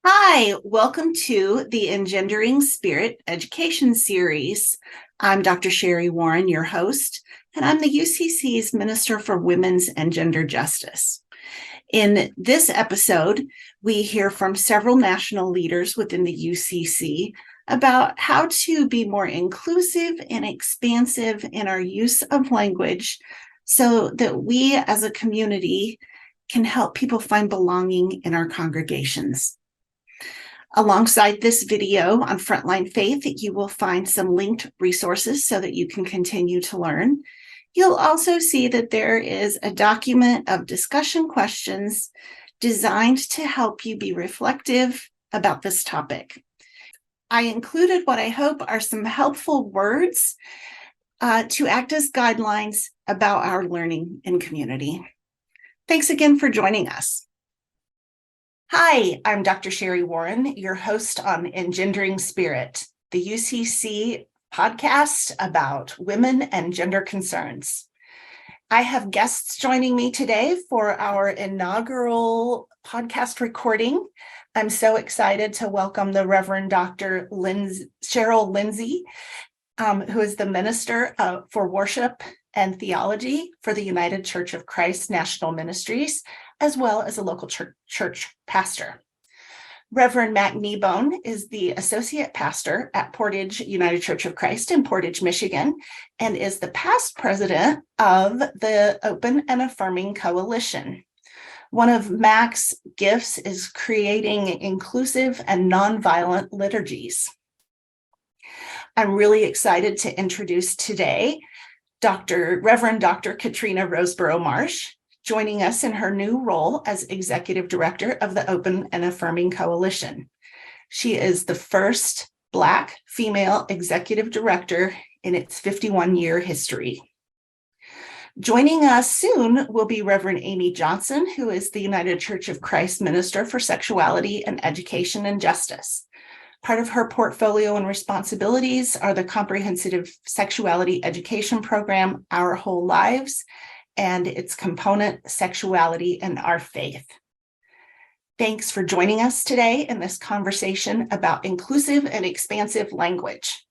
Hi, welcome to the Engendering Spirit Education Series. I'm Dr. Sherry Warren, your host, and I'm the UCC's Minister for Women's and Gender Justice. In this episode, we hear from several national leaders within the UCC about how to be more inclusive and expansive in our use of language so that we as a community can help people find belonging in our congregations. Alongside this video on Frontline Faith, you will find some linked resources so that you can continue to learn. You'll also see that there is a document of discussion questions designed to help you be reflective about this topic. I included what I hope are some helpful words to act as guidelines about our learning in community. Thanks again for joining us. Hi, I'm Dr. Sherry Warren, your host on Engendering Spirit, the UCC podcast about women and gender concerns. I have guests joining me today for our inaugural podcast recording. I'm so excited to welcome the Reverend Dr. Cheryl Lindsay, who is the Minister for Worship and Theology for the United Church of Christ National Ministries, as well as a local church pastor. Reverend Matt Kneebone is the Associate Pastor at Portage United Church of Christ in Portage, Michigan, and is the past president of the Open and Affirming Coalition. One of Mac's gifts is creating inclusive and nonviolent liturgies. I'm really excited to introduce today Reverend Dr. Katrina Roseborough Marsh, joining us in her new role as Executive Director of the Open and Affirming Coalition. She is the first Black female Executive Director in its 51-year history. Joining us soon will be Reverend Amy Johnson, who is the United Church of Christ Minister for Sexuality and Education and Justice. Part of her portfolio and responsibilities are the comprehensive sexuality education program, Our Whole Lives, and its component, Sexuality and Our Faith. Thanks for joining us today in this conversation about inclusive and expansive language.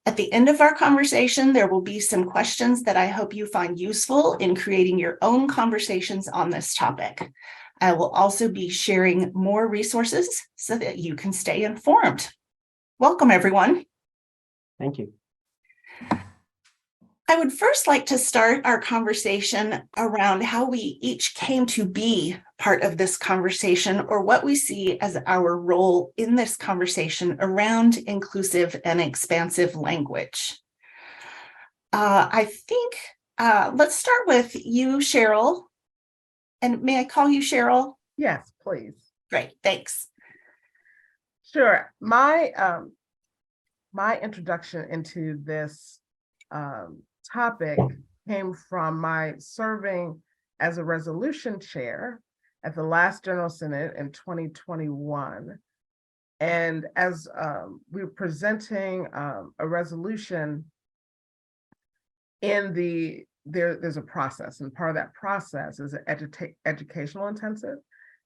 At the end of our conversation, there will be some questions that I hope you find useful in creating your own conversations on this topic. I will also be sharing more resources so that you can stay informed. Welcome, everyone. Thank you. I would first like to start our conversation around how we each came to be part of this conversation, or what we see as our role in this conversation around inclusive and expansive language. I think let's start with you, Cheryl. And may I call you Cheryl? Yes, please. Great, thanks. Sure. My introduction into this topic came from my serving as a resolution chair at the last General Synod in 2021. And as we were presenting a resolution there's a process, and part of that process is an educational intensive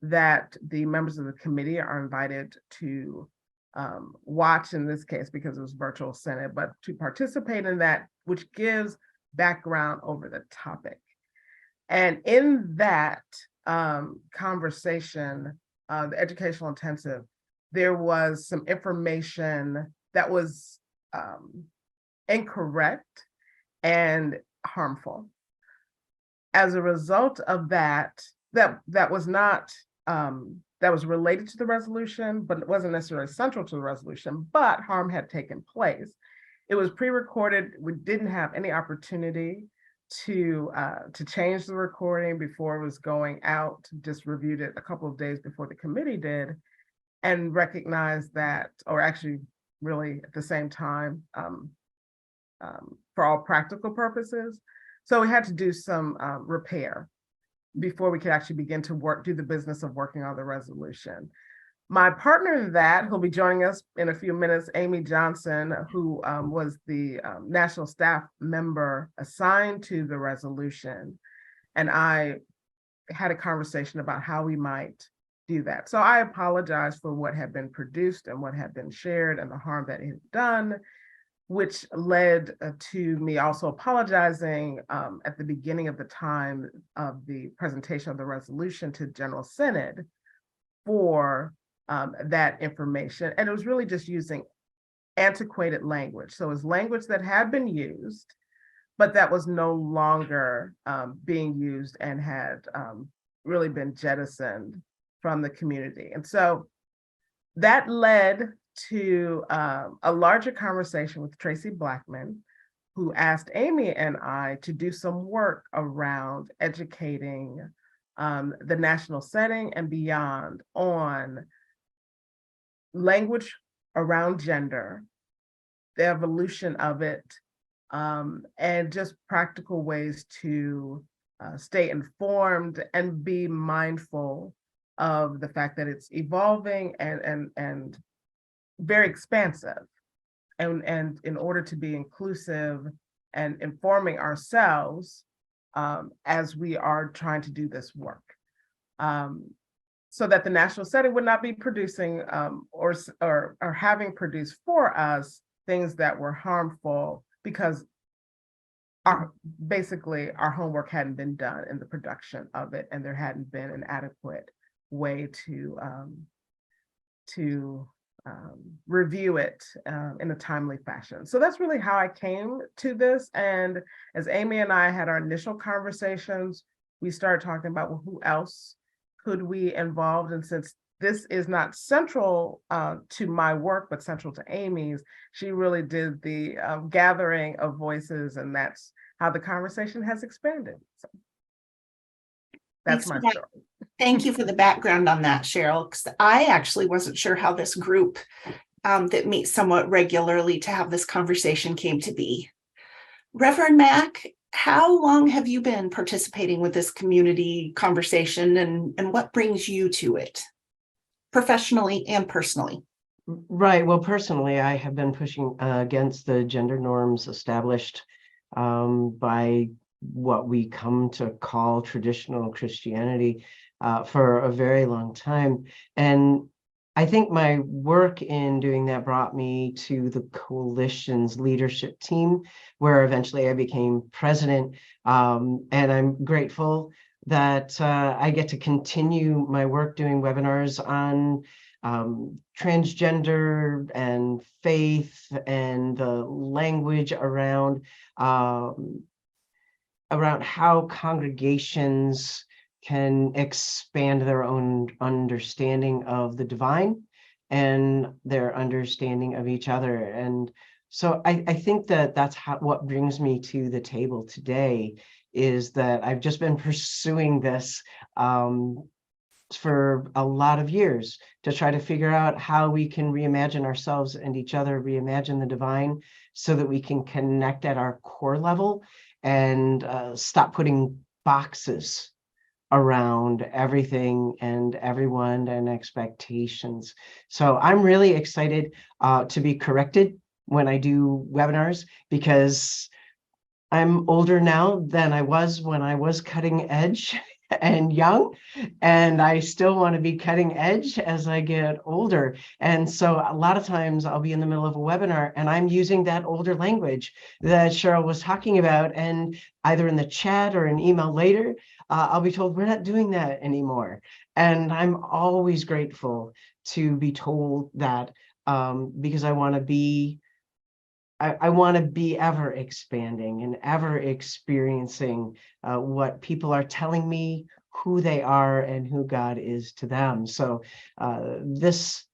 that the members of the committee are invited to watch, in this case, because it was virtual Synod, but to participate in that, which gives background over the topic. And in that conversation, the educational intensive, there was some information that was incorrect and harmful. As a result of that was not that was related to the resolution, but it wasn't necessarily central to the resolution, but harm had taken place. It was pre-recorded. We didn't have any opportunity to change the recording before it was going out. Just reviewed it a couple of days before the committee did, and recognized that, or actually really at the same time, for all practical purposes. So we had to do some repair before we could actually begin to do the business of working on the resolution. My partner in that, who'll be joining us in a few minutes, Amy Johnson, who was the national staff member assigned to the resolution, and I had a conversation about how we might do that. So I apologize for what had been produced and what had been shared and the harm that it had done, which led to me also apologizing at the beginning of the time of the presentation of the resolution to General Synod for that information. And it was really just using antiquated language. So it's language that had been used, but that was no longer being used and had really been jettisoned from the community. And so that led to a larger conversation with Tracy Blackman, who asked Amy and I to do some work around educating the national setting and beyond on language around gender, the evolution of it, and just practical ways to stay informed and be mindful of the fact that it's evolving and very expansive. And in order to be inclusive and informing ourselves as we are trying to do this work. So that the national setting would not be producing or having produced for us things that were harmful because basically our homework hadn't been done in the production of it, and there hadn't been an adequate way to review it in a timely fashion. So that's really how I came to this. And as Amy and I had our initial conversations, we started talking about, well, who else could we involve? And since this is not central to my work, but central to Amy's, she really did the gathering of voices, and that's how the conversation has expanded. So that's my story. Thank you for the background on that, Cheryl, because I actually wasn't sure how this group that meets somewhat regularly to have this conversation came to be. Reverend Mack, how long have you been participating with this community conversation, and what brings you to it, professionally and personally? Right. Well, personally, I have been pushing against the gender norms established by what we come to call traditional Christianity for a very long time. And I think my work in doing that brought me to the coalition's leadership team, where eventually I became president. And I'm grateful that I get to continue my work doing webinars on transgender and faith and the language around how congregations can expand their own understanding of the divine and their understanding of each other. And so I think that that's what brings me to the table today, is that I've just been pursuing this for a lot of years to try to figure out how we can reimagine ourselves and each other, reimagine the divine, so that we can connect at our core level and stop putting boxes around everything and everyone and expectations. So I'm really excited to be corrected when I do webinars, because I'm older now than I was when I was cutting edge and young, and I still want to be cutting edge as I get older. And so a lot of times I'll be in the middle of a webinar and I'm using that older language that Cheryl was talking about, and either in the chat or an email later, I'll be told we're not doing that anymore. And I'm always grateful to be told that, because I want to be ever expanding and ever experiencing what people are telling me who they are and who God is to them. So this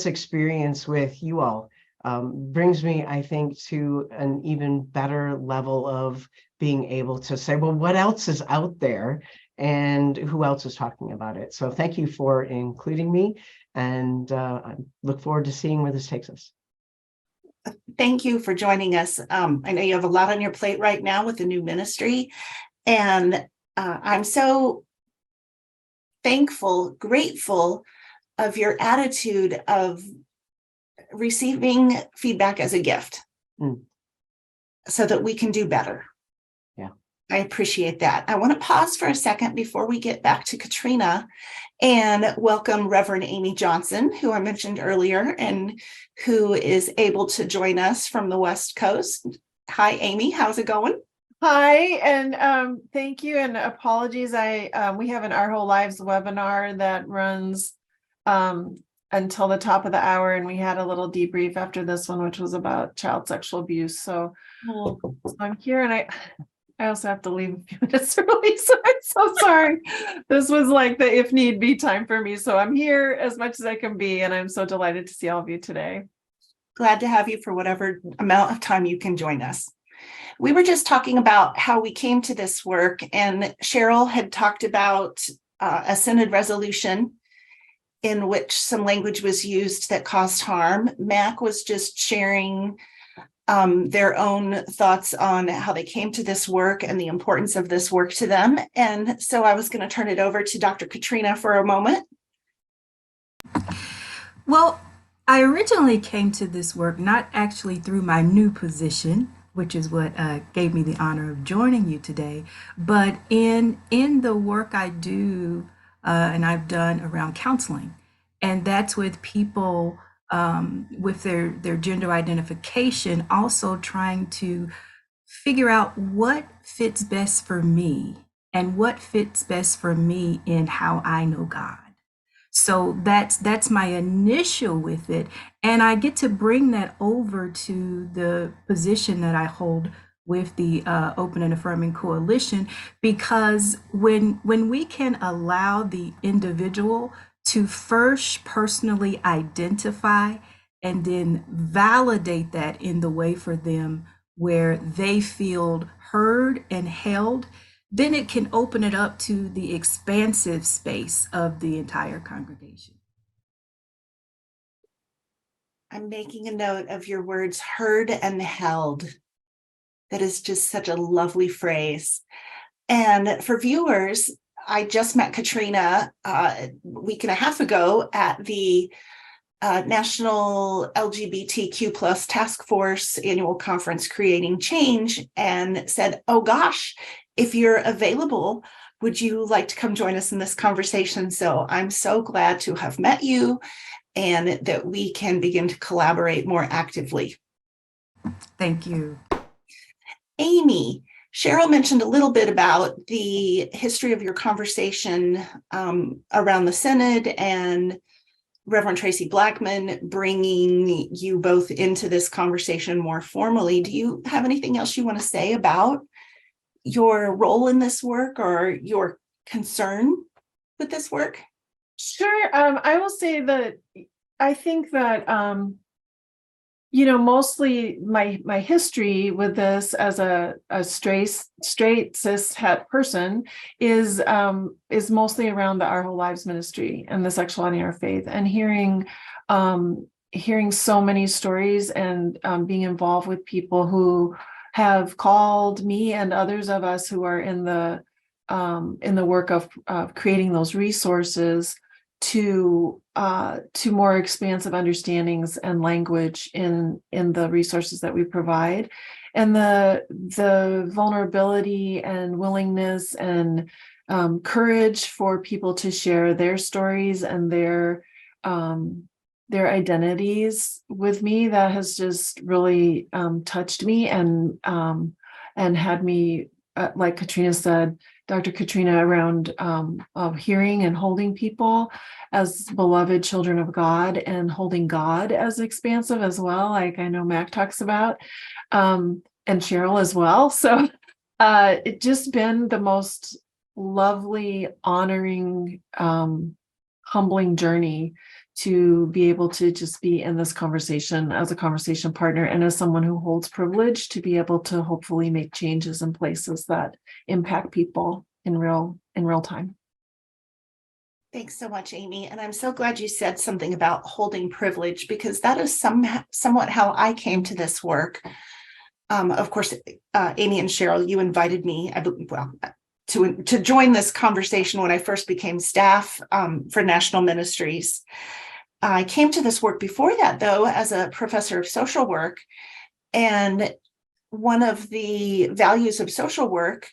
experience with you all brings me, I think, to an even better level of being able to say, well, what else is out there and who else is talking about it? So thank you for including me, and I look forward to seeing where this takes us. Thank you for joining us. I know you have a lot on your plate right now with the new ministry, and I'm so thankful, grateful of your attitude of receiving feedback as a gift so that we can do better. Yeah. I appreciate that. I want to pause for a second before we get back to Katrina and welcome Reverend Amy Johnson, who I mentioned earlier and who is able to join us from the West Coast. Hi, Amy. How's it going? Hi, and thank you, and apologies. We have an Our Whole Lives webinar that runs until the top of the hour, and we had a little debrief after this one, which was about child sexual abuse. So I'm here, and I also have to leave a few minutes early, so I'm so sorry. This was like the if need be time for me. So I'm here as much as I can be, and I'm so delighted to see all of you today. Glad to have you for whatever amount of time you can join us. We were just talking about how we came to this work, and Cheryl had talked about a Synod resolution in which some language was used that caused harm. Mac was just sharing their own thoughts on how they came to this work and the importance of this work to them. And so I was going to turn it over to Dr. Katrina for a moment. Well, I originally came to this work not actually through my new position, which is what gave me the honor of joining you today, but in the work I do and I've done around counseling, and that's with people with their gender identification, also trying to figure out what fits best for me and what fits best for me in how I know God. So that's my initial with it, and I get to bring that over to the position that I hold with the Open and Affirming Coalition, because when we can allow the individual to first personally identify and then validate that in the way for them where they feel heard and held, then it can open it up to the expansive space of the entire congregation. I'm making a note of your words, heard and held. That is just such a lovely phrase. And for viewers, I just met Katrina a week and a half ago at the National LGBTQ plus Task Force Annual Conference, Creating Change, and said, oh gosh, if you're available, would you like to come join us in this conversation? So I'm so glad to have met you and that we can begin to collaborate more actively. Thank you. Amy, Cheryl mentioned a little bit about the history of your conversation around the Synod and Reverend Tracy Blackman bringing you both into this conversation more formally. Do you have anything else you want to say about your role in this work or your concern with this work? Sure. I will say that I think that mostly my history with this as a straight cis het person is mostly around the Our Whole Lives ministry and the sexuality in our faith, and hearing so many stories and being involved with people who have called me and others of us who are in the work of creating those resources to more expansive understandings and language in the resources that we provide, and the vulnerability and willingness and courage for people to share their stories and their identities with me, that has just really touched me and had me, like Katrina said, Dr. Katrina, around of hearing and holding people as beloved children of God, and holding God as expansive as well, like I know Mac talks about, and Cheryl as well. So it just been the most lovely, honoring, humbling journey to be able to just be in this conversation as a conversation partner, and as someone who holds privilege to be able to hopefully make changes in places that impact people in real time. Thanks so much, Amy. And I'm so glad you said something about holding privilege, because that is somewhat how I came to this work. Of course, Amy and Cheryl, you invited me, to join this conversation when I first became staff for National Ministries. I came to this work before that, though, as a professor of social work. And one of the values of social work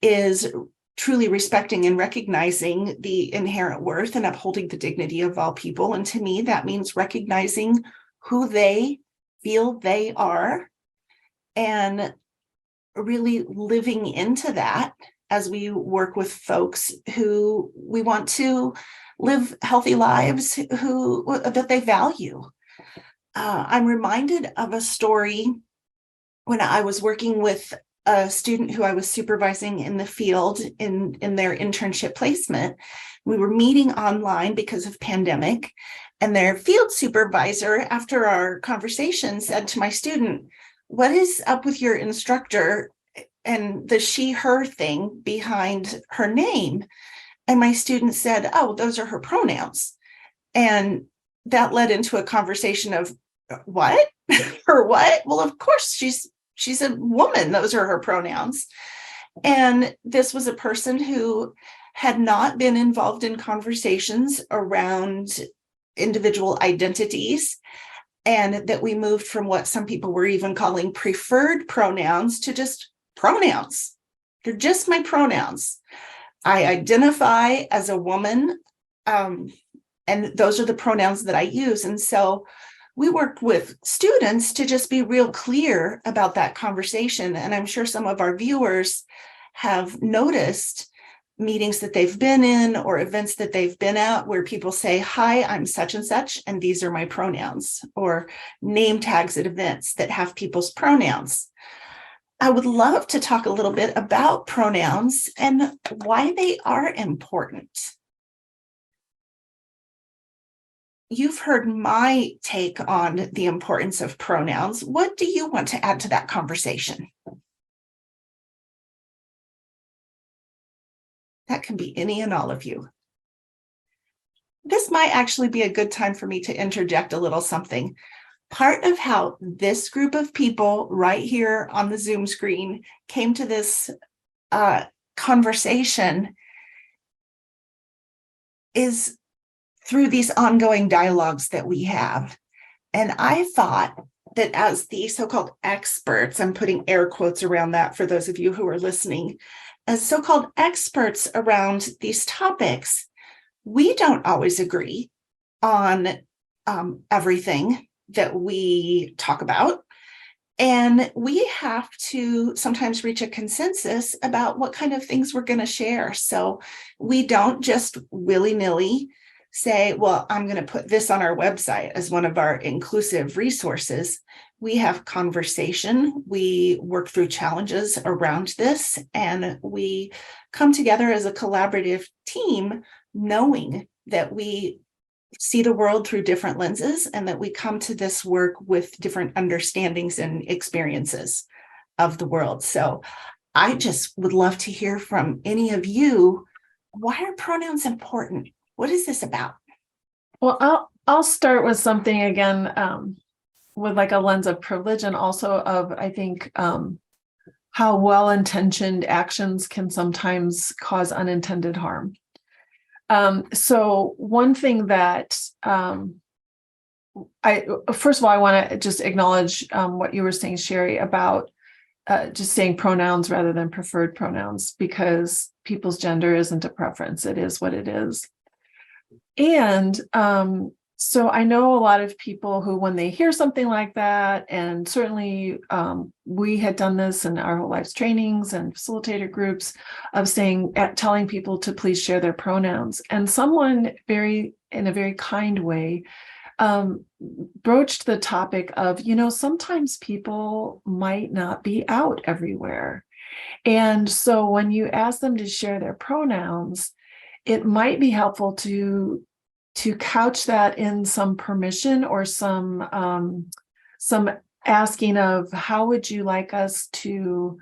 is truly respecting and recognizing the inherent worth and upholding the dignity of all people. And to me, that means recognizing who they feel they are and really living into that as we work with folks who we want to live healthy lives that they value. I'm reminded of a story when I was working with a student who I was supervising in the field in their internship placement. We were meeting online because of pandemic, and their field supervisor, after our conversation, said to my student, "What is up with your instructor and the she, her thing behind her name?" And my student said, "Oh, those are her pronouns." And that led into a conversation of, what? Her what? Well, of course, she's a woman. Those are her pronouns. And this was a person who had not been involved in conversations around individual identities, and that we moved from what some people were even calling preferred pronouns to just pronouns. They're just my pronouns. I identify as a woman, and those are the pronouns that I use. And so we worked with students to just be real clear about that conversation. And I'm sure some of our viewers have noticed meetings that they've been in or events that they've been at where people say, "Hi, I'm such and such, and these are my pronouns," or name tags at events that have people's pronouns. I would love to talk a little bit about pronouns and why they are important. You've heard my take on the importance of pronouns. What do you want to add to that conversation? That can be any and all of you. This might actually be a good time for me to interject a little something. Part of how this group of people right here on the Zoom screen came to this conversation is through these ongoing dialogues that we have. And I thought that as the so-called experts, I'm putting air quotes around that for those of you who are listening, as so-called experts around these topics, we don't always agree on everything that we talk about. And we have to sometimes reach a consensus about what kind of things we're going to share. So we don't just willy-nilly say, "Well, I'm going to put this on our website as one of our inclusive resources." We have conversation, we work through challenges around this, and we come together as a collaborative team, knowing that we see the world through different lenses and that we come to this work with different understandings and experiences of the world. So I just would love to hear from any of you. Why are pronouns important? What is this about? Well, I'll start with something again, with like a lens of privilege, and also of, I think, how well-intentioned actions can sometimes cause unintended harm. So one thing that first of all, I want to just acknowledge what you were saying, Sherry, about just saying pronouns rather than preferred pronouns, because people's gender isn't a preference. It is what it is. And so I know a lot of people who, when they hear something like that, and certainly we had done this in our whole lives trainings and facilitator groups, of telling people to please share their pronouns. And someone in a very kind way broached the topic of, sometimes people might not be out everywhere. And so when you ask them to share their pronouns, it might be helpful to couch that in some permission or some asking of, how would you like us to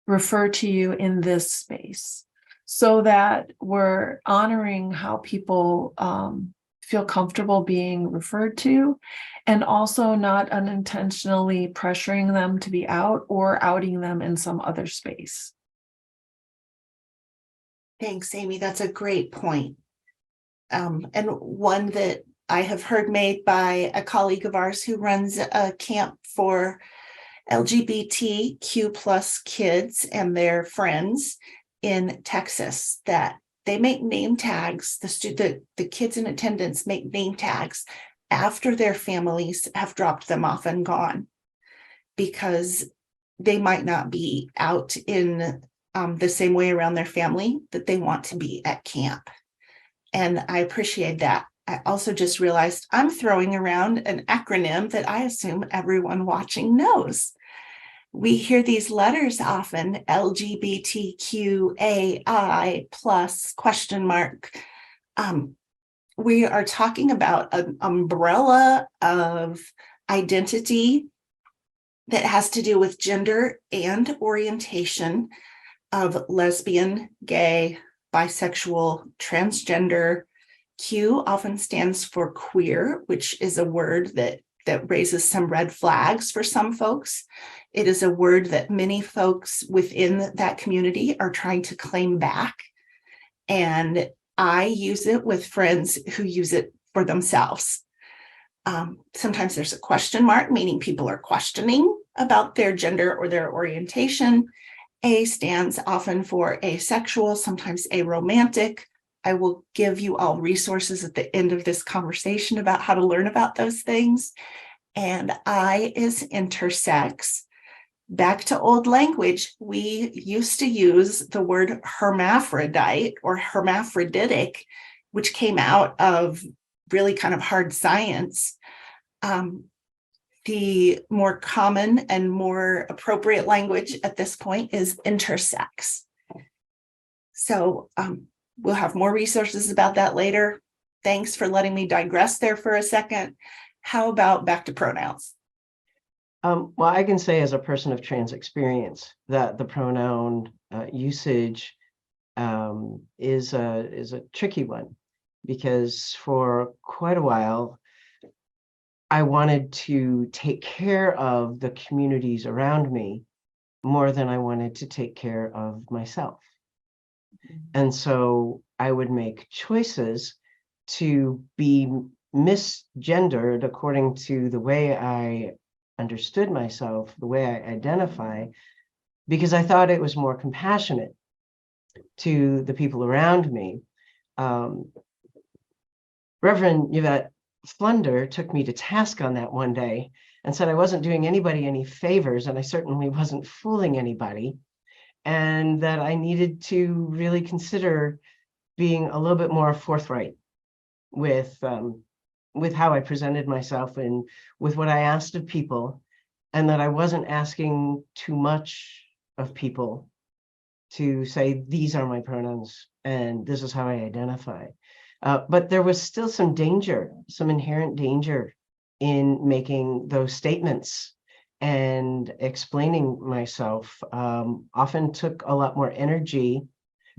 refer to you in this space, so that we're honoring how people feel comfortable being referred to, and also not unintentionally pressuring them to be out or outing them in some other space. Thanks, Amy. That's a great point. And one that I have heard made by a colleague of ours who runs a camp for LGBTQ plus kids and their friends in Texas that they make name tags. The kids in attendance make name tags after their families have dropped them off and gone, because they might not be out in the same way around their family that they want to be at camp. And I appreciate that. I also just realized I'm throwing around an acronym that I assume everyone watching knows. We hear these letters often, LGBTQAI plus question mark. We are talking about an umbrella of identity that has to do with gender and orientation of lesbian, gay, bisexual, transgender. Q often stands for queer, which is a word that raises some red flags for some folks. It is a word that many folks within that community are trying to claim back. And I use it with friends who use it for themselves. Sometimes there's a question mark, meaning people are questioning about their gender or their orientation. A stands often for asexual, sometimes aromantic. I will give you all resources at the end of this conversation about how to learn about those things. And I is intersex. Back to old language, we used to use the word hermaphrodite or hermaphroditic, which came out of really kind of hard science. The more common and more appropriate language at this point is intersex. So we'll have more resources about that later. Thanks for letting me digress there for a second. How about back to pronouns? Well, I can say as a person of trans experience that the pronoun usage is a tricky one, because for quite a while, I wanted to take care of the communities around me more than I wanted to take care of myself. And so I would make choices to be misgendered according to the way I understood myself, the way I identify, because I thought it was more compassionate to the people around me. Reverend Yvette Flunder took me to task on that one day and said I wasn't doing anybody any favors, and I certainly wasn't fooling anybody, and that I needed to really consider being a little bit more forthright with how I presented myself and with what I asked of people, and that I wasn't asking too much of people to say, these are my pronouns and this is how I identify. But there was still some danger, some inherent danger in making those statements, and explaining myself often took a lot more energy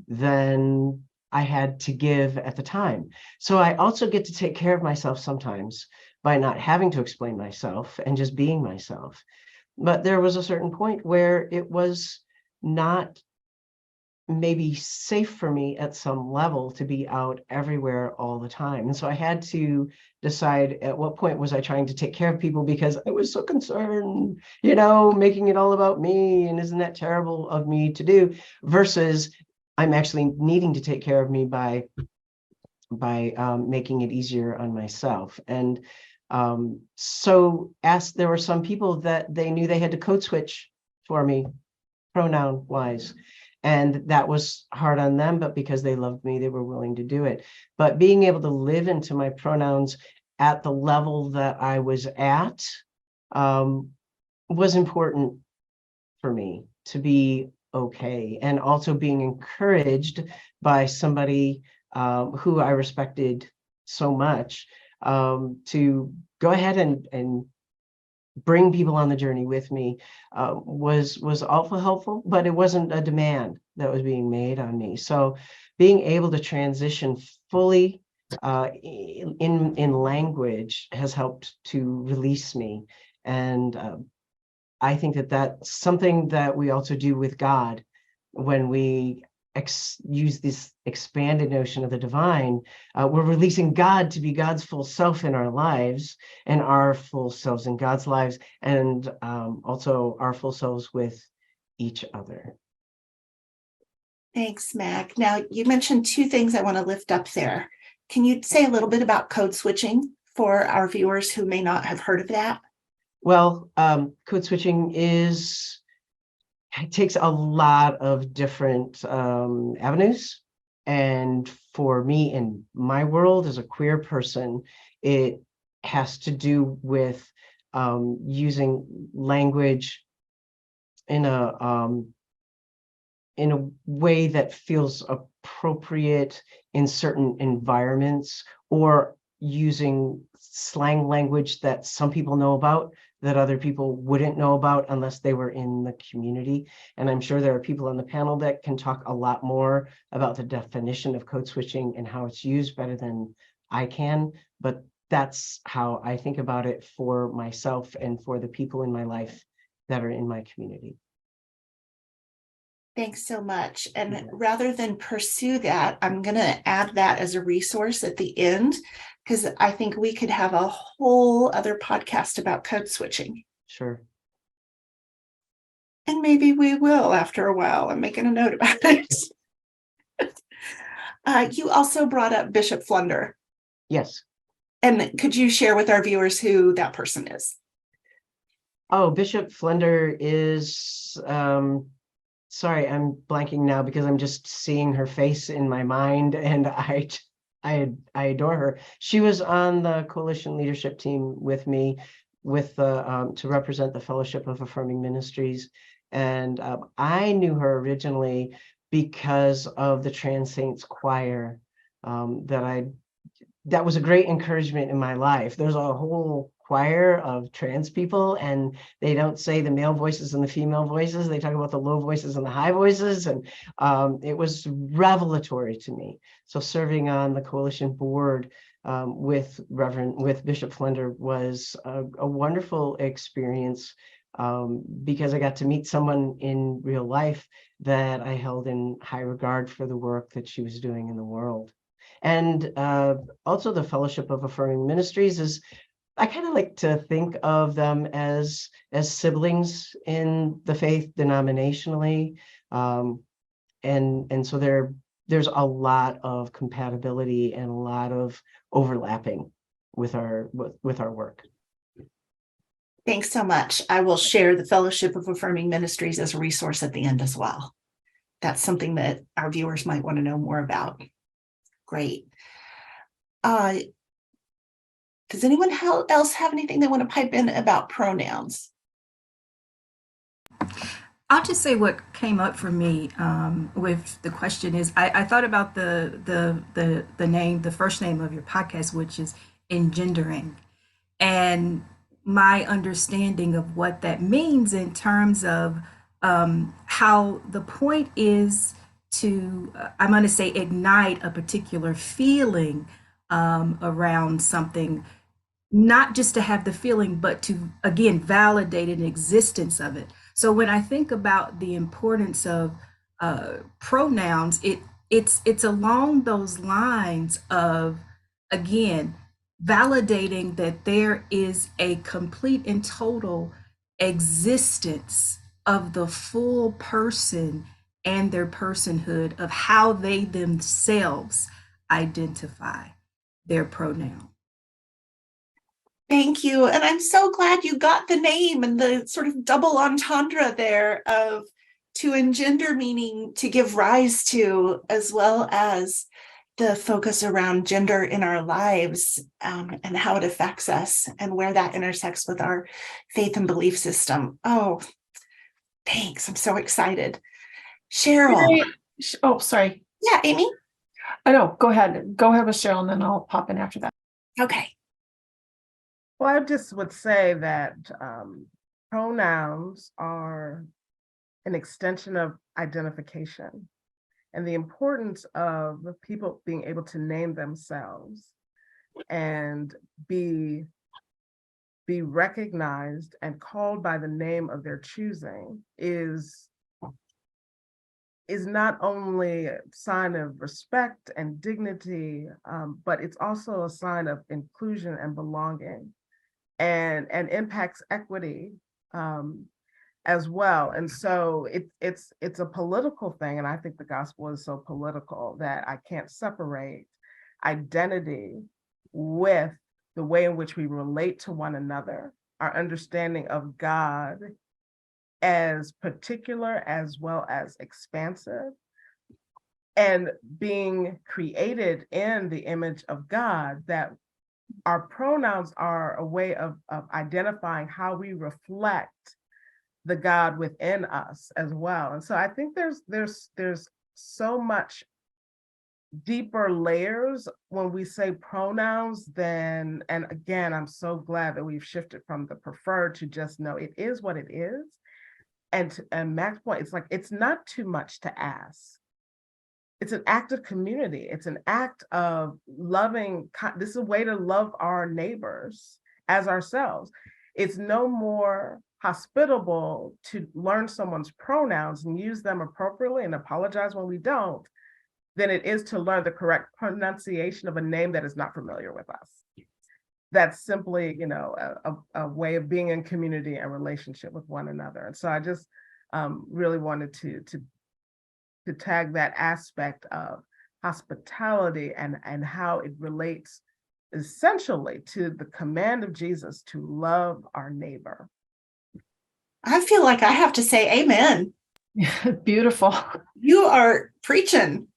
than I had to give at the time. So I also get to take care of myself sometimes by not having to explain myself and just being myself. But there was a certain point where it was not maybe safe for me at some level to be out everywhere all the time. And so I had to decide at what point was I trying to take care of people because I was so concerned, making it all about me, and isn't that terrible of me to do, versus I'm actually needing to take care of me by making it easier on myself. And so there were some people that they knew they had to code switch for me, pronoun wise. And that was hard on them, but because they loved me, they were willing to do it. But being able to live into my pronouns at the level that I was at was important for me to be okay. And also being encouraged by somebody who I respected so much to go ahead and bring people on the journey with me was awful helpful, but it wasn't a demand that was being made on me. So being able to transition fully in language has helped to release me. And I think that that's something that we also do with God when we use this expanded notion of the divine. We're releasing God to be God's full self in our lives, and our full selves in God's lives, and also our full selves with each other. Thanks, Mac. Now, you mentioned two things I want to lift up there. Can you say a little bit about code switching for our viewers who may not have heard of that? Well, code switching it takes a lot of different avenues. And for me, in my world as a queer person, it has to do with using language in a way that feels appropriate in certain environments, or using slang language that some people know about that other people wouldn't know about unless they were in the community. And I'm sure there are people on the panel that can talk a lot more about the definition of code switching and how it's used better than I can, but that's how I think about it for myself and for the people in my life that are in my community. Thanks so much. And rather than pursue that, I'm going to add that as a resource at the end, because I think we could have a whole other podcast about code switching. Sure. And maybe we will after a while. I'm making a note about it. You also brought up Bishop Flunder. Yes. And could you share with our viewers who that person is? Oh, Bishop Flunder is, sorry, I'm blanking now because I'm just seeing her face in my mind, and I adore her. She was on the coalition leadership team with me, with the to represent the Fellowship of Affirming Ministries, and I knew her originally because of the Trans Saints Choir. That was a great encouragement in my life. There's a whole choir of trans people, and they don't say the male voices and the female voices. They talk about the low voices and the high voices, and it was revelatory to me. So serving on the coalition board with Bishop Flunder was a wonderful experience, because I got to meet someone in real life that I held in high regard for the work that she was doing in the world. And also the Fellowship of Affirming Ministries is, I kind of like to think of them as siblings in the faith denominationally. And so there's a lot of compatibility and a lot of overlapping with our work. Thanks so much. I will share the Fellowship of Affirming Ministries as a resource at the end as well. That's something that our viewers might want to know more about. Great. Does anyone else have anything they want to pipe in about pronouns? I'll just say what came up for me with the question is I thought about the name, the first name of your podcast, which is Engendering, and my understanding of what that means in terms of how the point is to, I'm going to say, ignite a particular feeling around something, not just to have the feeling, but to, again, validate an existence of it. So when I think about the importance of pronouns, it's along those lines of, again, validating that there is a complete and total existence of the full person and their personhood, of how they themselves identify their pronoun. Thank you. And I'm so glad you got the name and the sort of double entendre there of to engender, meaning to give rise to, as well as the focus around gender in our lives, and how it affects us and where that intersects with our faith and belief system. Oh, thanks. I'm so excited. Cheryl. Oh, sorry. Yeah, Amy? I know. Go ahead. Go ahead with Cheryl, and then I'll pop in after that. Okay. Well, I just would say that pronouns are an extension of identification, and the importance of people being able to name themselves and be recognized and called by the name of their choosing is not only a sign of respect and dignity, but it's also a sign of inclusion and belonging, and impacts equity, as well. And so it's a political thing. And I think the gospel is so political that I can't separate identity with the way in which we relate to one another, our understanding of God as particular as well as expansive, and being created in the image of God, that our pronouns are a way of identifying how we reflect the God within us as well. And so I think there's so much deeper layers when we say pronouns than, and again, I'm so glad that we've shifted from the preferred to just know it is what it is. And Mac's point, it's like, it's not too much to ask. It's an act of community. It's an act of loving. This is a way to love our neighbors as ourselves. It's no more hospitable to learn someone's pronouns and use them appropriately and apologize when we don't, than it is to learn the correct pronunciation of a name that is not familiar with us. That's simply, a way of being in community and relationship with one another. And so I just really wanted to tag that aspect of hospitality and how it relates essentially to the command of Jesus to love our neighbor. I feel like I have to say amen. Beautiful. You are preaching.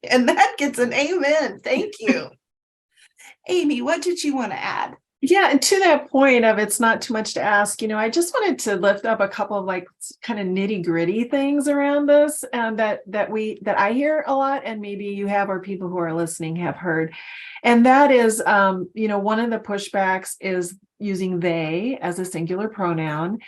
And that gets an amen. Thank you. Amy, what did you want to add? Yeah, and to that point of it's not too much to ask, I just wanted to lift up a couple of like kind of nitty-gritty things around this, and that I hear a lot, and maybe you have, or people who are listening have heard. And that is, one of the pushbacks is using they as a singular pronoun.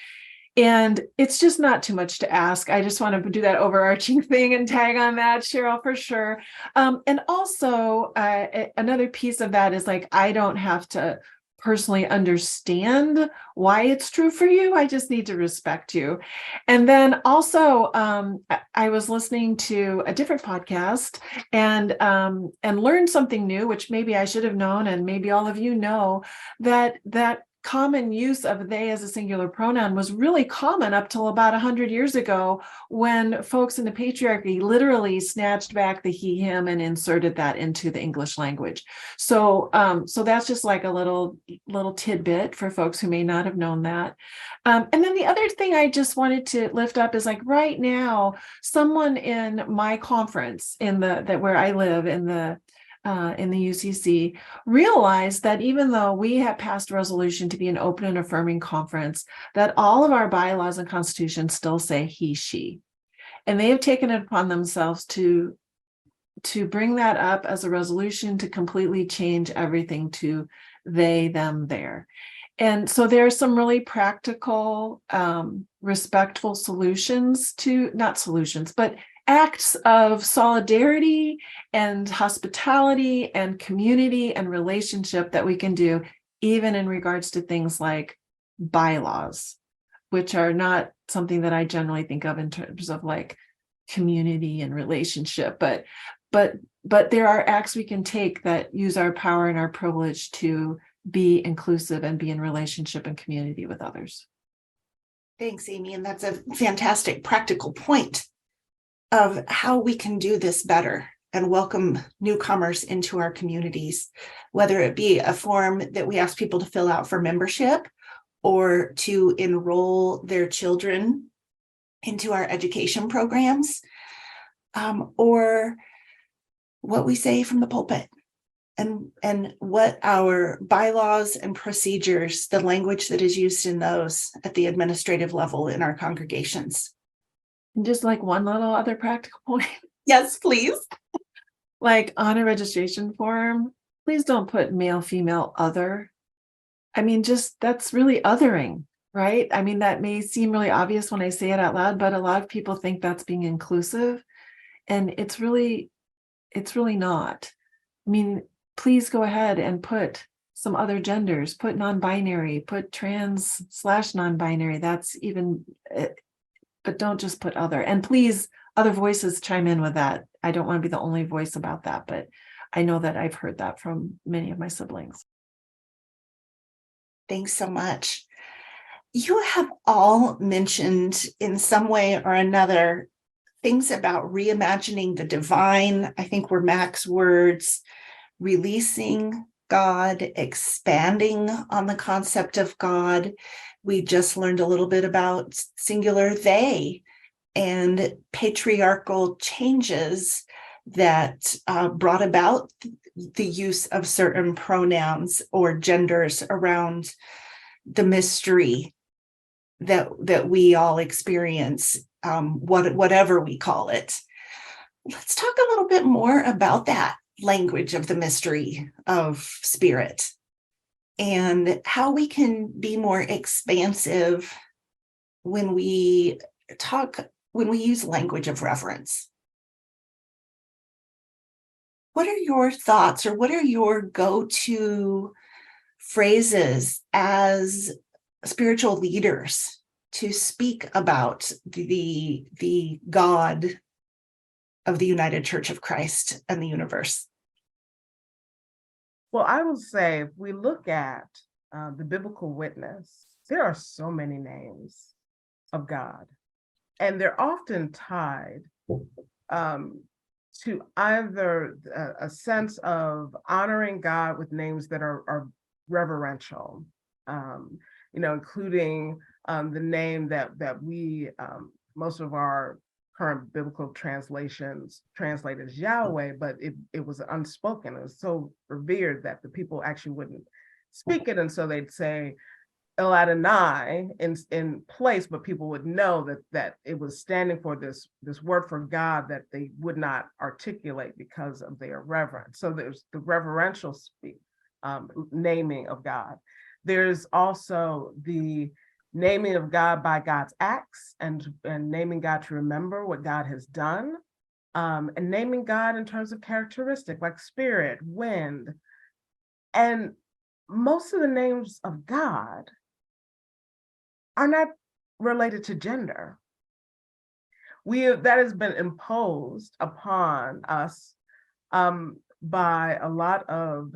And it's just not too much to ask. I just want to do that overarching thing and tag on that, Cheryl, for sure. And also another piece of that is like, I don't have to personally understand why it's true for you. I just need to respect you. And then also, I was listening to a different podcast and learned something new, which maybe I should have known, and maybe all of you know, that common use of they as a singular pronoun was really common up till about 100 years ago, when folks in the patriarchy literally snatched back the he, him and inserted that into the English language. So that's just like a little tidbit for folks who may not have known that. And then the other thing I just wanted to lift up is like right now, someone in my conference where I live in the UCC realized that even though we have passed a resolution to be an open and affirming conference, that all of our bylaws and constitutions still say he, she. And they have taken it upon themselves to bring that up as a resolution to completely change everything to they, them, their. And so there are some really practical, respectful solutions to, not solutions, but acts of solidarity and hospitality and community and relationship that we can do, even in regards to things like bylaws, which are not something that I generally think of in terms of like community and relationship, but there are acts we can take that use our power and our privilege to be inclusive and be in relationship and community with others. Thanks, Amy. And that's a fantastic practical point of how we can do this better and welcome newcomers into our communities, whether it be a form that we ask people to fill out for membership or to enroll their children into our education programs, or what we say from the pulpit and what our bylaws and procedures, the language that is used in those at the administrative level in our congregations. And just like one little other practical point. Yes, please. Like on a registration form, please don't put male, female, other. I mean, just that's really othering, right? I mean, that may seem really obvious when I say it out loud, but a lot of people think that's being inclusive. And it's really not. I mean, please go ahead and put some other genders, put non-binary, put trans/non-binary. That's even, but don't just put other. And please, other voices chime in with that. I don't want to be the only voice about that, but I know that I've heard that from many of my siblings. Thanks so much. You have all mentioned in some way or another things about reimagining the divine. I think were Mac's words, releasing God, expanding on the concept of God. We just learned a little bit about singular they and patriarchal changes that brought about the use of certain pronouns or genders around the mystery that we all experience, whatever we call it. Let's talk a little bit more about that language of the mystery of spirit and how we can be more expansive when we use language of reverence. What are your thoughts, or what are your go-to phrases as spiritual leaders to speak about the God of the United Church of Christ and the universe? Well, I will say, if we look at the biblical witness, there are so many names of God, and they're often tied to either a sense of honoring God with names that are reverential, including the name that we, most of our current biblical translations translate as Yahweh, but it was unspoken. It was so revered that the people actually wouldn't speak it. And so they'd say El Adonai in place, but people would know that it was standing for this word for God that they would not articulate because of their reverence. So there's the reverential naming of God. There's also the naming of God by God's acts and naming God to remember what God has done, and naming God in terms of characteristic like spirit, wind. And most of the names of God are not related to gender. That has been imposed upon us by a lot of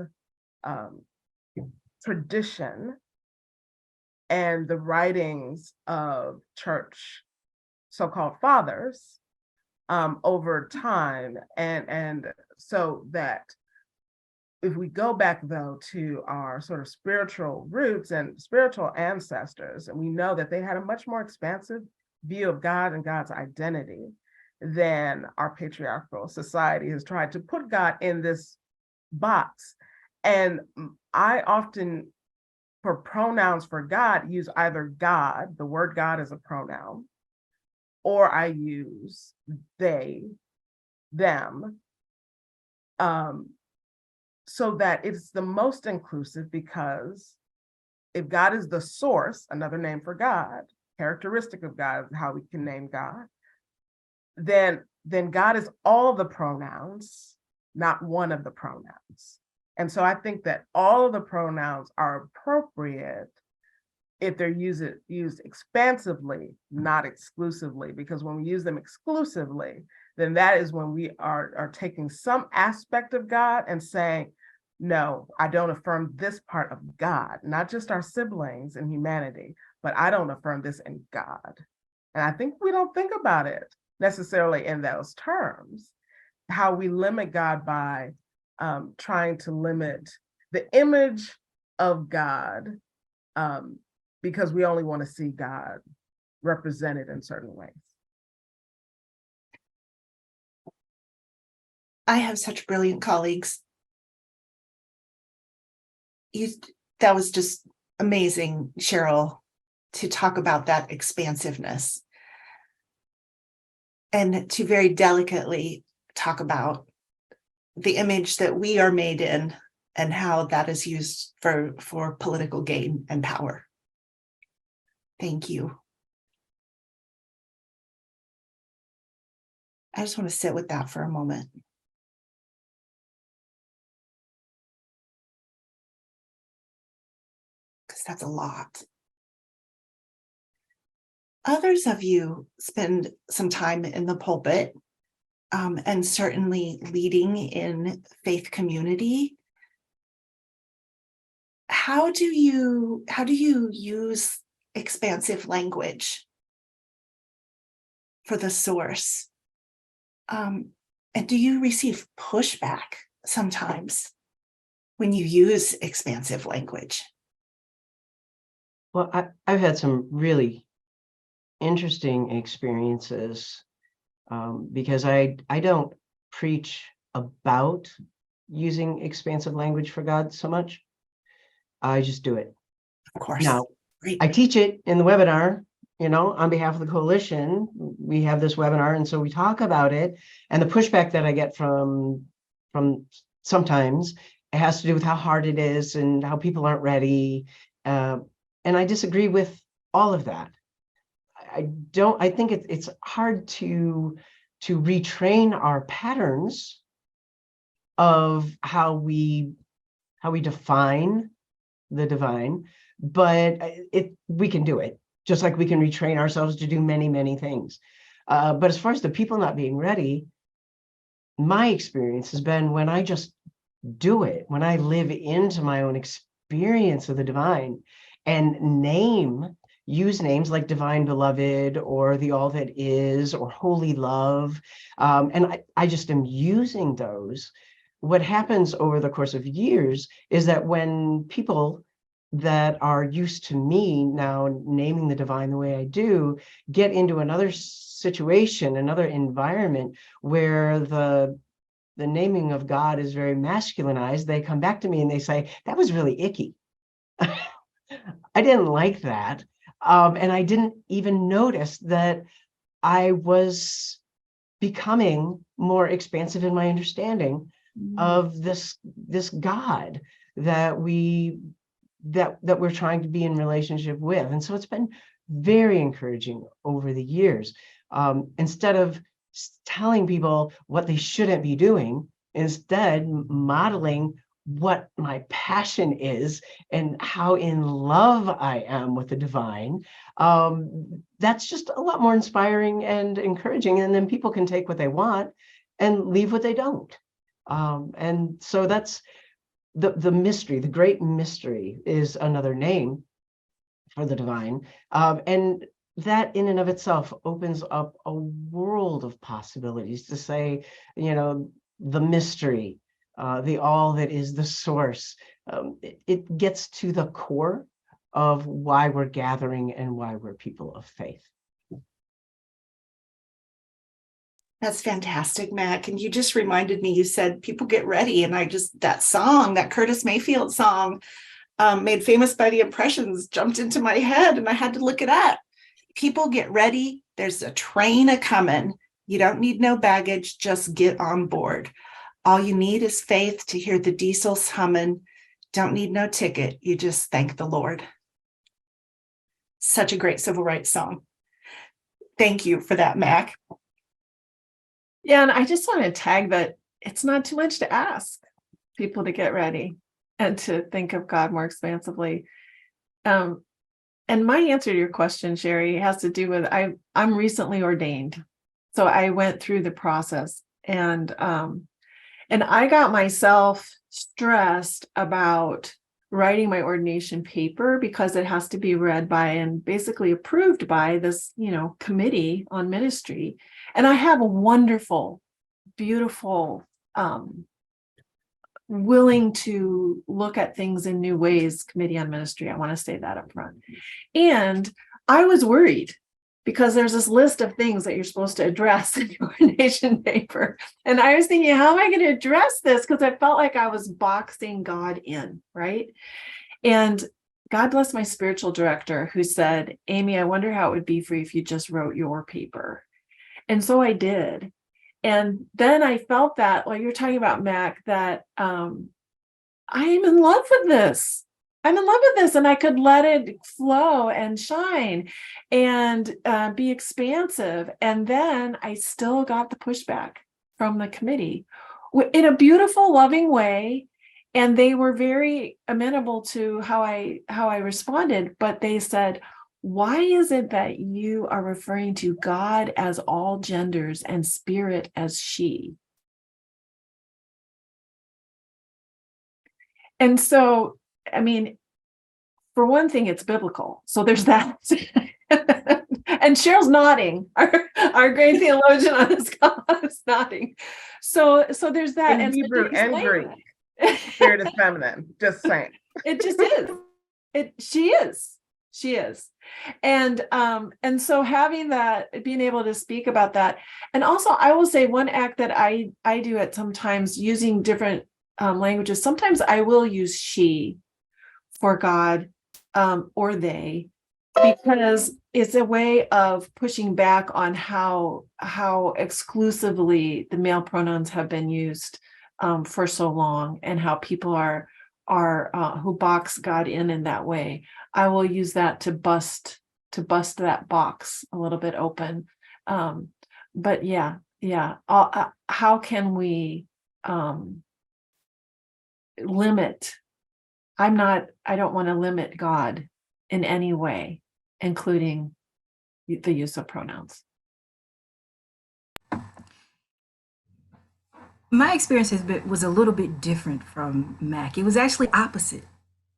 tradition and the writings of church so-called fathers over time. And so that if we go back though to our sort of spiritual roots and spiritual ancestors, and we know that they had a much more expansive view of God and God's identity than our patriarchal society has tried to put God in this box. And I often, for pronouns for God, use either God, the word God as a pronoun, or I use they, them, so that it's the most inclusive, because if God is the source, another name for God, characteristic of God, how we can name God, then God is all the pronouns, not one of the pronouns. And so I think that all of the pronouns are appropriate if they're used expansively, not exclusively, because when we use them exclusively, then that is when we are taking some aspect of God and saying, no, I don't affirm this part of God, not just our siblings in humanity, but I don't affirm this in God. And I think we don't think about it necessarily in those terms, how we limit God by trying to limit the image of God because we only want to see God represented in certain ways. I have such brilliant colleagues. That was just amazing, Cheryl, to talk about that expansiveness and to very delicately talk about the image that we are made in and how that is used for political gain and power. Thank you. I just want to sit with that for a moment. Because that's a lot. Others of you spend some time in the pulpit and certainly leading in faith community. How do you use expansive language for the source? And do you receive pushback sometimes when you use expansive language? Well, I've had some really interesting experiences because I don't preach about using expansive language for God so much. I just do it. Of course. Now, Great. I teach it in the webinar, on behalf of the coalition. We have this webinar, and so we talk about it. And the pushback that I get from sometimes, it has to do with how hard it is and how people aren't ready. And I disagree with all of that. I think it's hard to retrain our patterns of how we define the divine, but we can do it, just like we can retrain ourselves to do many, many things. But as far as the people not being ready, my experience has been when I just do it, when I live into my own experience of the divine and use names like divine beloved or the all that is or holy love. And I just am using those. What happens over the course of years is that when people that are used to me now naming the divine the way I do get into another situation, another environment where the naming of God is very masculinized, they come back to me and they say, that was really icky. I didn't like that. And I didn't even notice that I was becoming more expansive in my understanding of this God that we're trying to be in relationship with. And so it's been very encouraging over the years. Instead of telling people what they shouldn't be doing, instead modeling what my passion is and how in love I am with the divine. That's just a lot more inspiring and encouraging. And then people can take what they want and leave what they don't. And so that's the mystery. The great mystery is another name for the divine. And that in and of itself opens up a world of possibilities to say, the mystery, the all that is the source. It gets to the core of why we're gathering and why we're people of faith. That's fantastic, Mac. And you just reminded me, you said people get ready. And that song, that Curtis Mayfield song, made famous by the Impressions, jumped into my head and I had to look it up. People get ready. There's a train a-coming. You don't need no baggage. Just get on board. All you need is faith to hear the diesels humming. Don't need no ticket. You just thank the Lord. Such a great civil rights song. Thank you for that, Mac. Yeah, and I just want to tag that it's not too much to ask people to get ready and to think of God more expansively. And my answer to your question, Sherry, has to do with I'm recently ordained. So I went through the process and I got myself stressed about writing my ordination paper because it has to be read by and basically approved by this, committee on ministry. And I have a wonderful, beautiful, willing to look at things in new ways committee on ministry. I want to say that up front. And I was worried because there's this list of things that you're supposed to address in your ordination paper. And I was thinking, how am I going to address this? Because I felt like I was boxing God in, right? And God bless my spiritual director who said, Amy, I wonder how it would be for you if you just wrote your paper. And so I did. And then I felt that, well, you're talking about, Mac, that I am in love with this. I'm in love with this, and I could let it flow and shine and be expansive. And then I still got the pushback from the committee in a beautiful, loving way. And they were very amenable to how I responded. But they said, why is it that you are referring to God as all genders and spirit as she? And so, I mean, for one thing, it's biblical. So there's that. And Cheryl's nodding. Our great theologian on this call is nodding. So there's that. In Hebrew and Greek, spirit is feminine. Just saying. It just is. She is. And so having that, being able to speak about that. And also I will say one act that I do at sometimes using different languages. Sometimes I will use she for God, or they, because it's a way of pushing back on how exclusively the male pronouns have been used for so long, and how people are who box God in that way. I will use that to bust that box a little bit open. But yeah. How can we limit? I don't want to limit God in any way, including the use of pronouns. My experience was a little bit different from Mac. It was actually opposite.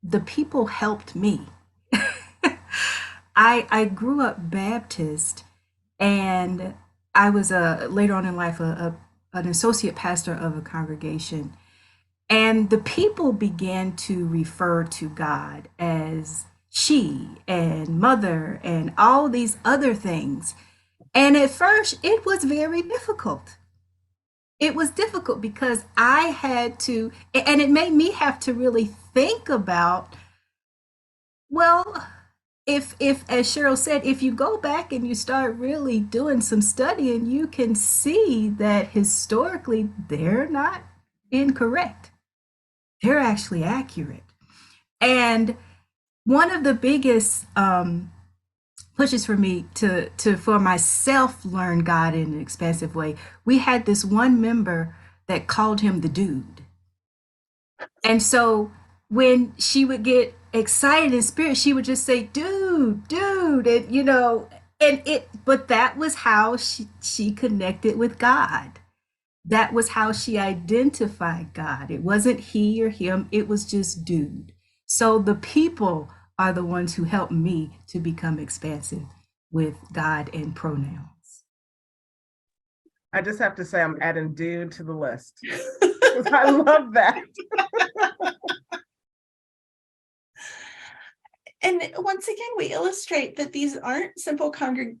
The people helped me. I grew up Baptist, and I was later on in life an associate pastor of a congregation. And the people began to refer to God as she and mother and all these other things. And at first, it was very difficult. It was difficult because I had to, and it made me have to really think about, well, if as Cheryl said, if you go back and you start really doing some studying, you can see that historically they're not incorrect. They're actually accurate. And one of the biggest pushes for me to for myself learn God in an expansive way, we had this one member that called him the dude. And so when she would get excited in spirit, she would just say, dude, and but that was how she connected with God. That was how she identified God. It wasn't he or him, it was just dude. So the people are the ones who helped me to become expansive with God and pronouns. I just have to say I'm adding dude to the list. I love that. And once again, we illustrate that these aren't simple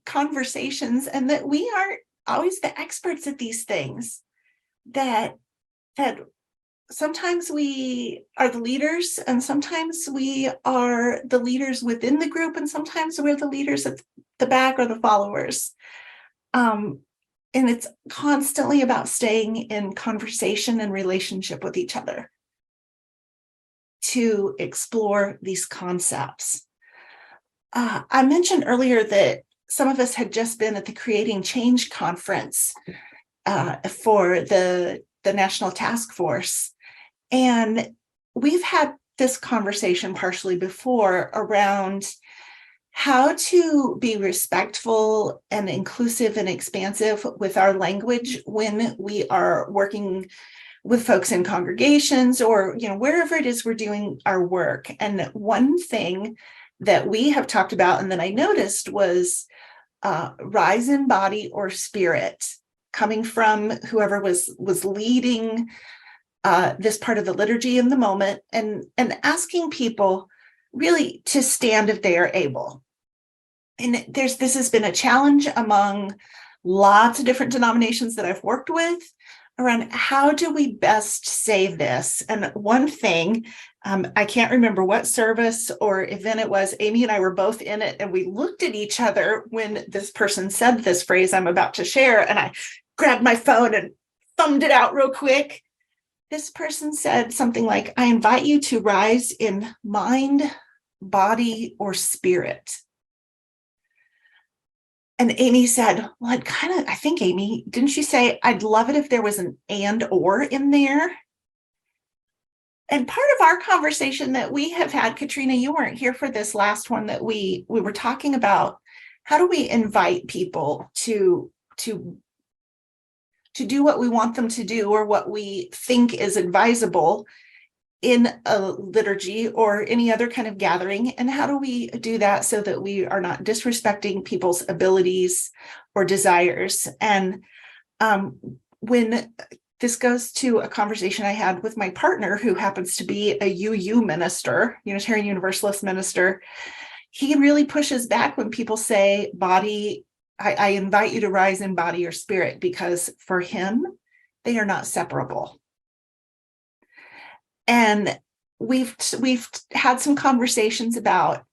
conversations, and that we aren't always the experts at these things. That sometimes we are the leaders, and sometimes we are the leaders within the group, and sometimes we're the leaders at the back or the followers. And it's constantly about staying in conversation and relationship with each other to explore these concepts. I mentioned earlier that some of us had just been at the Creating Change conference for the National Task Force. And we've had this conversation partially before around how to be respectful and inclusive and expansive with our language when we are working with folks in congregations, or wherever it is we're doing our work. And one thing that we have talked about, and that I noticed, was rise in body or spirit, coming from whoever was leading this part of the liturgy in the moment, and asking people really to stand if they are able. And this has been a challenge among lots of different denominations that I've worked with around how do we best say this. And one thing, I can't remember what service or event it was, Amy and I were both in it, and we looked at each other when this person said this phrase I'm about to share, and I grabbed my phone and thumbed it out real quick. This person said something like, I invite you to rise in mind, body, or spirit. And Amy said, well, I think, Amy, didn't you say, I'd love it if there was an and or in there? And part of our conversation that we have had, Katrina, you weren't here for this last one, that we were talking about, how do we invite people to do what we want them to do, or what we think is advisable, in a liturgy or any other kind of gathering? And how do we do that so that we are not disrespecting people's abilities or desires? And when this goes to a conversation I had with my partner, who happens to be a UU minister, Unitarian Universalist minister, he really pushes back when people say body. I invite you to rise in body or spirit, because for him, they are not separable. And we've had some conversations about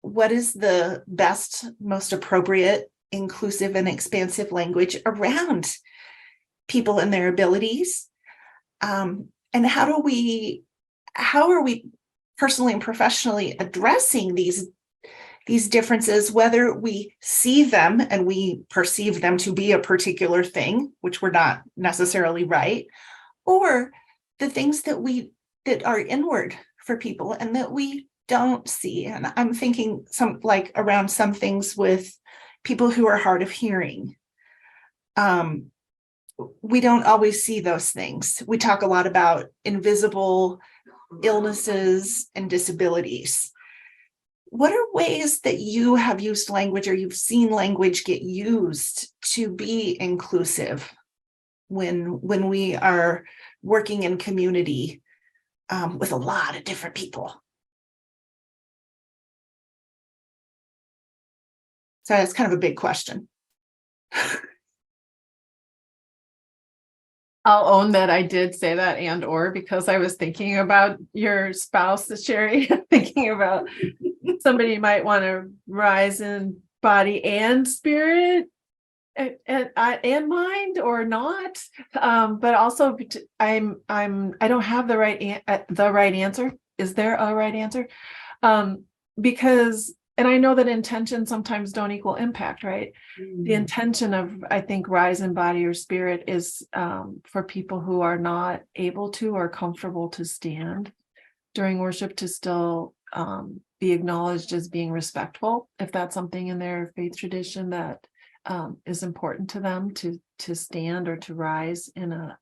what is the best, most appropriate, inclusive, and expansive language around people and their abilities. And how are we personally and professionally addressing these differences, whether we see them and we perceive them to be a particular thing, which we're not necessarily right, or the things that are inward for people and that we don't see. And I'm thinking around some things with people who are hard of hearing. We don't always see those things. We talk a lot about invisible illnesses and disabilities. What are ways that you have used language, or you've seen language get used to be inclusive when we are working in community with a lot of different people? So that's kind of a big question. I'll own that I did say that or because I was thinking about your spouse, Sherry, thinking about somebody might want to rise in body and spirit and mind or not. But also I don't have the right answer. Is there a right answer? Because, and I know that intention sometimes don't equal impact, right? The intention of, I think, rise in body or spirit is for people who are not able to or comfortable to stand during worship to still be acknowledged as being respectful, if that's something in their faith tradition that is important to them to stand or to rise in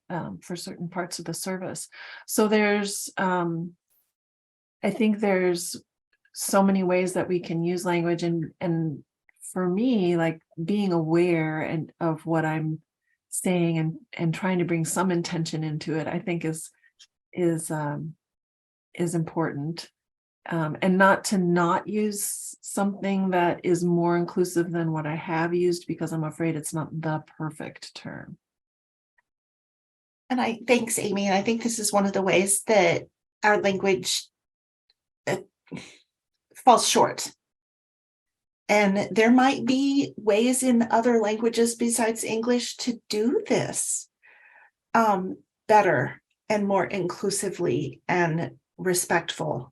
for certain parts of the service. So there's, I think there's so many ways that we can use language, and for me, like being aware of what I'm saying and trying to bring some intention into it, I think is important, and not to use something that is more inclusive than what I have used, because I'm afraid it's not the perfect term. And thanks, Amy. And I think this is one of the ways that our language falls short. And there might be ways in other languages besides English to do this better and more inclusively and respectfully.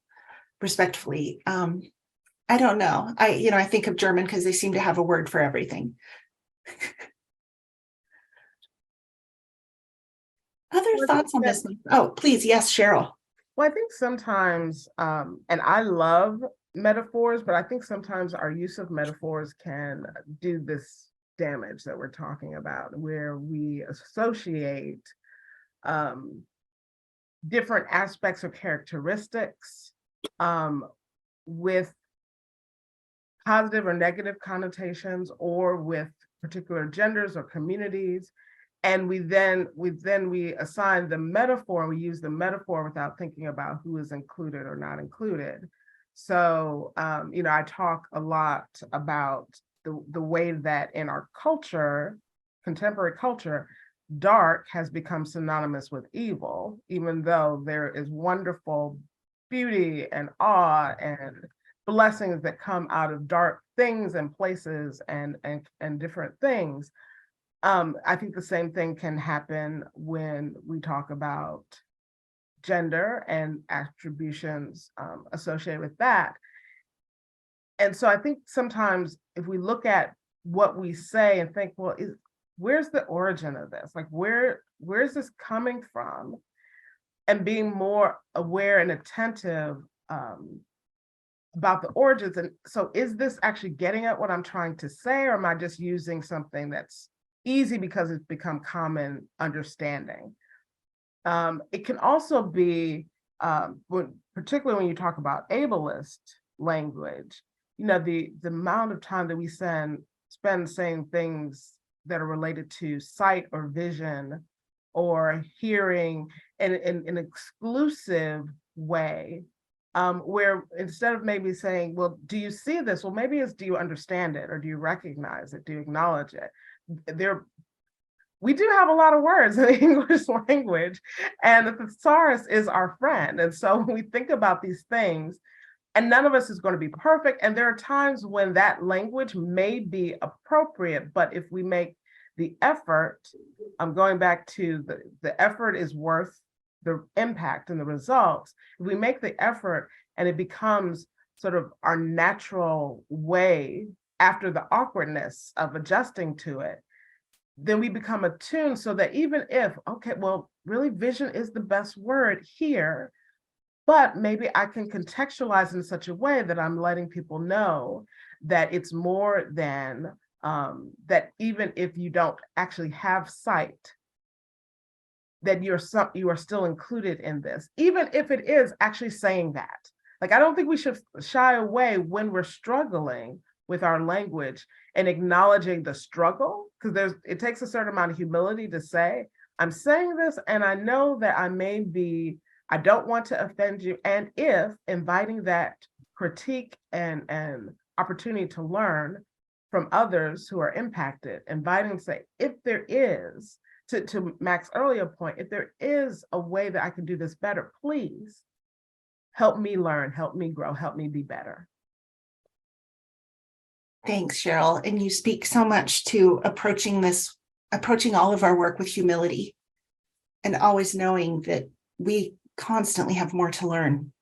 I don't know. I think of German because they seem to have a word for everything. Other thoughts on this? Oh, please. Yes, Cheryl. Well, I think sometimes, and I love metaphors, but I think sometimes our use of metaphors can do this damage that we're talking about, where we associate different aspects or characteristics with positive or negative connotations, or with particular genders or communities. And we assign the metaphor, and we use the metaphor without thinking about who is included or not included. So, I talk a lot about the way that in our culture, contemporary culture, dark has become synonymous with evil, even though there is wonderful beauty and awe and blessings that come out of dark things and places and different things. I think the same thing can happen when we talk about gender and attributions associated with that. And so I think sometimes if we look at what we say and think, well, where's the origin of this? Like, where's this coming from? And being more aware and attentive about the origins. And so is this actually getting at what I'm trying to say, or am I just using something that's easy because it's become common understanding? It can also be particularly when you talk about ableist language, the amount of time that we spend saying things that are related to sight or vision or hearing in an exclusive way, where instead of maybe saying, well, do you see this? Well, maybe it's, do you understand it? Or do you recognize it? Do you acknowledge it? We do have a lot of words in the English language, and the thesaurus is our friend. And so when we think about these things, and none of us is going to be perfect, and there are times when that language may be appropriate, but if we make the effort, I'm going back to the effort is worth the impact and the results. If we make the effort and it becomes sort of our natural way after the awkwardness of adjusting to it, then we become attuned so that even if, okay, well, really vision is the best word here, but maybe I can contextualize in such a way that I'm letting people know that it's more than that. Even if you don't actually have sight, that you are still included in this, even if it is actually saying that. Like, I don't think we should shy away when we're struggling with our language and acknowledging the struggle, because it takes a certain amount of humility to say, I'm saying this and I know that I don't want to offend you. And if inviting that critique and opportunity to learn from others who are impacted, inviting to say, if there is, to Mac's earlier point, if there is a way that I can do this better, please help me learn, help me grow, help me be better. Thanks, Cheryl. And you speak so much to approaching all of our work with humility and always knowing that we constantly have more to learn.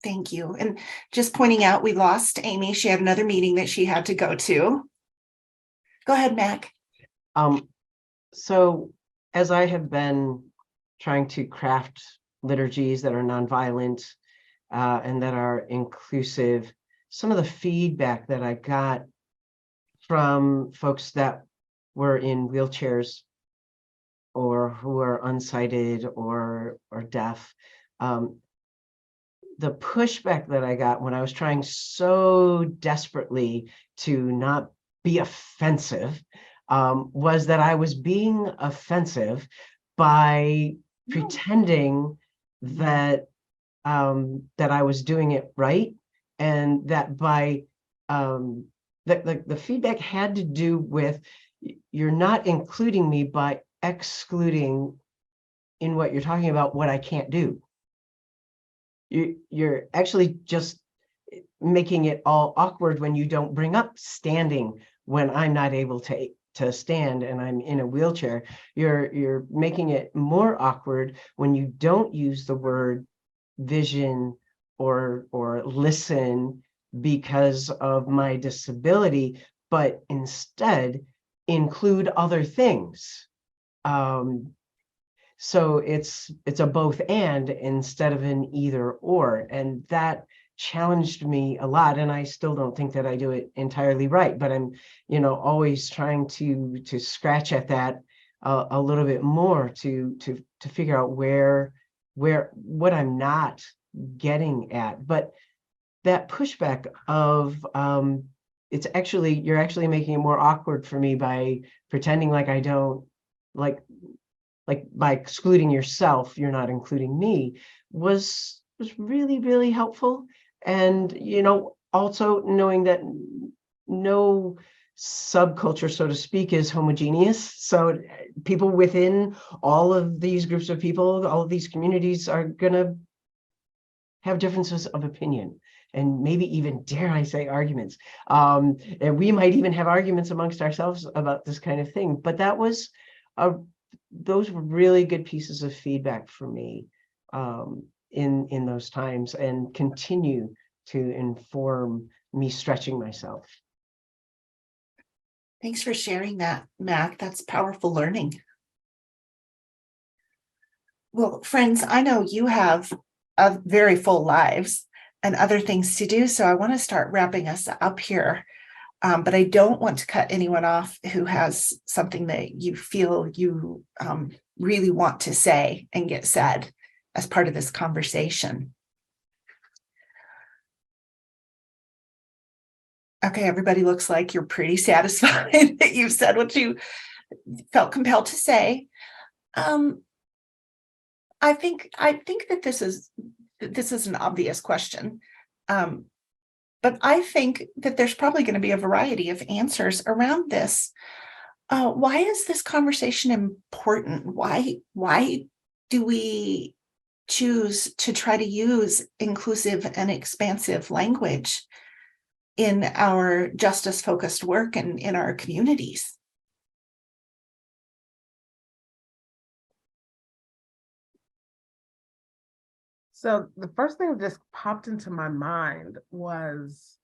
Thank you. And just pointing out, we lost Amy. She had another meeting that she had to go to. Go ahead, Mac. So as I have been trying to craft liturgies that are nonviolent and that are inclusive, some of the feedback that I got from folks that were in wheelchairs or who are unsighted or deaf, the pushback that I got when I was trying so desperately to not be offensive was that I was being offensive by pretending that that I was doing it right, and that by the feedback had to do with, you're not including me by excluding in what you're talking about what I can't do. You're actually just making it all awkward when you don't bring up standing when I'm not able to stand and I'm in a wheelchair. You're making it more awkward when you don't use the word vision or listen because of my disability, but instead include other things. So it's a both and instead of an either or, and that challenged me a lot. And I still don't think that I do it entirely right, but I'm, always trying to scratch at that a little bit more to figure out what I'm not getting at. But that pushback of you're actually making it more awkward for me by pretending like I don't like by excluding yourself, you're not including me, was really, really helpful. And, also knowing that no subculture, so to speak, is homogeneous. So people within all of these groups of people, all of these communities are going to have differences of opinion, and maybe even, dare I say, arguments. And we might even have arguments amongst ourselves about this kind of thing. But those were really good pieces of feedback for me in those times, and continue to inform me stretching myself. Thanks for sharing that, Mac. That's powerful learning. Well, friends, I know you have very full lives and other things to do, so I want to start wrapping us up here. But I don't want to cut anyone off who has something that you feel you really want to say and get said. as part of this conversation. Okay, everybody looks like you're pretty satisfied that you've said what you felt compelled to say. I think that this is an obvious question. But I think that there's probably going to be a variety of answers around this. Why is this conversation important? Why do we choose to try to use inclusive and expansive language in our justice-focused work and in our communities? So the first thing that just popped into my mind was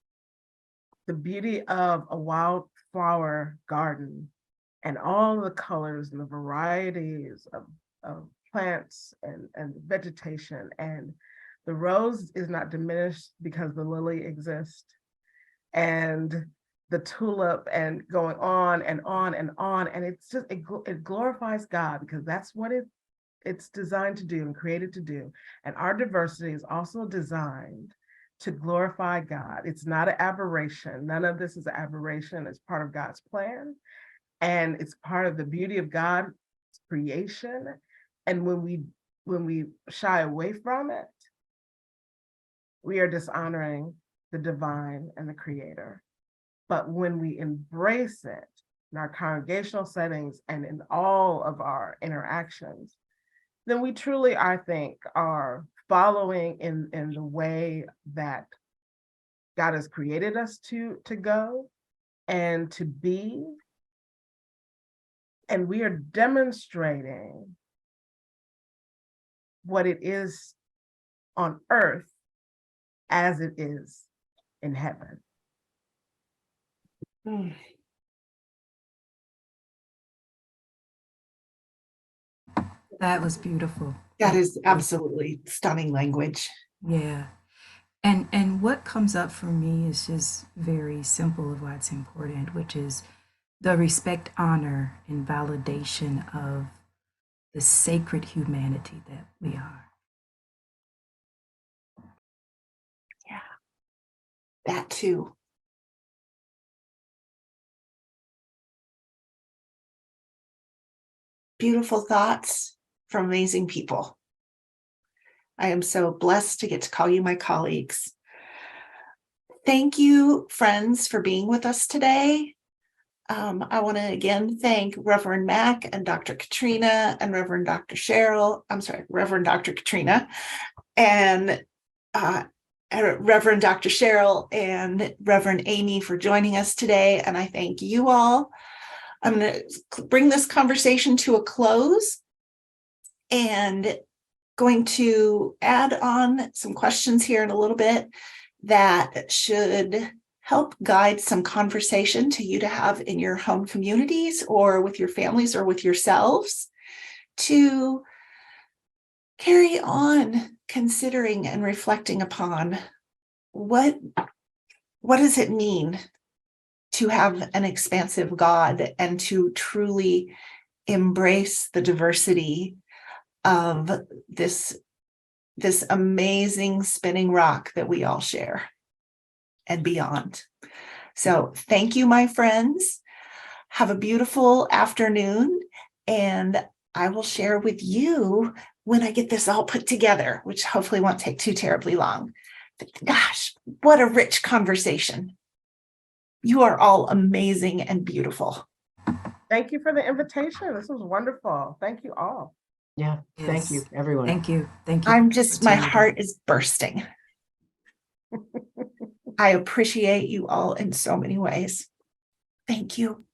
the beauty of a wildflower garden and all the colors and the varieties of plants and vegetation. And the rose is not diminished because the lily exists. And the tulip, and going on and on and on. And it's just, it glorifies God, because that's what it's designed to do and created to do. And our diversity is also designed to glorify God. It's not an aberration. None of this is an aberration. It's part of God's plan. And it's part of the beauty of God's creation. And when we shy away from it, we are dishonoring the divine and the creator. But when we embrace it in our congregational settings and in all of our interactions, then we truly, I think, are following in the way that God has created us to go and to be. And we are demonstrating what it is on earth as it is in heaven. That was beautiful. That is absolutely stunning language. Yeah. And what comes up for me is just very simple of why it's important, which is the respect, honor, and validation of the sacred humanity that we are. Yeah, that too. Beautiful thoughts from amazing people. I am so blessed to get to call you my colleagues. Thank you, friends, for being with us today. I want to again thank Reverend Mack and Dr. Katrina and Reverend Dr. Cheryl. I'm sorry, Reverend Dr. Katrina and Reverend Dr. Cheryl and Reverend Amy for joining us today. And I thank you all. I'm going to bring this conversation to a close and going to add on some questions here in a little bit that should help guide some conversation to you to have in your home communities or with your families or with yourselves to carry on considering and reflecting upon what does it mean to have an expansive God and to truly embrace the diversity of this amazing spinning rock that we all share and beyond. So thank you, my friends. Have a beautiful afternoon, and I will share with you when I get this all put together, which hopefully won't take too terribly long. But gosh, what a rich conversation. You are all amazing and beautiful. Thank you for the invitation. This was wonderful. Thank you all. Yeah, thank you, Yes. everyone. Thank you. Thank you. I'm for just, the my opportunity. heart is bursting. I appreciate you all in so many ways. Thank you.